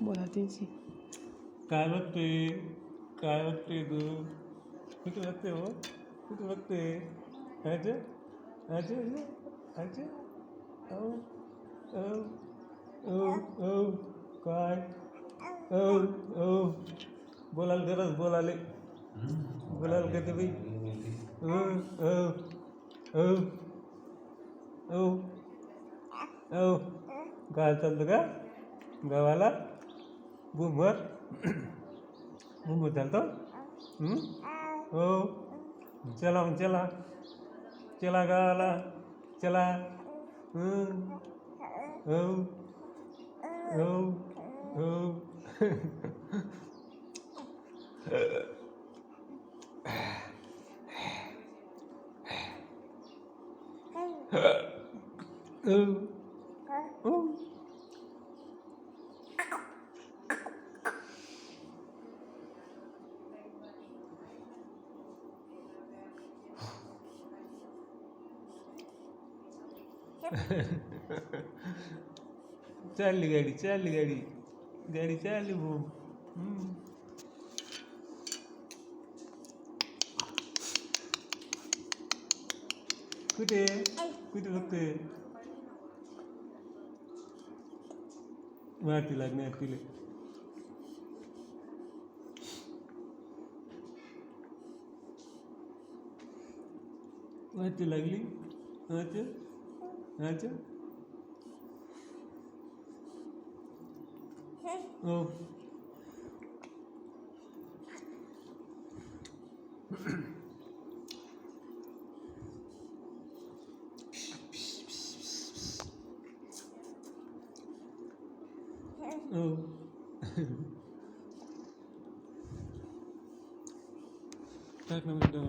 बोला त्यांची. काय बघतोय? काय बघतोय तू? कुठे बघते हो? कुठे बघते? अच्छा अच्छा अच्छा औ औ औ औ काय औ औ बोलाल गरज बोलाले बोलाल का तुम्ही औ औ औ औ औ काय चालतं का गावाला बुमर बुमर चालतो हो चला मग चला चला गावाला चला हो हो हो चालली गाडी चालली गाडी गाडी चालली भाऊ कुठे कुठे बघते मारती लागणार तिला मारती लागली अच्छा अच्छा हो हो टाक ना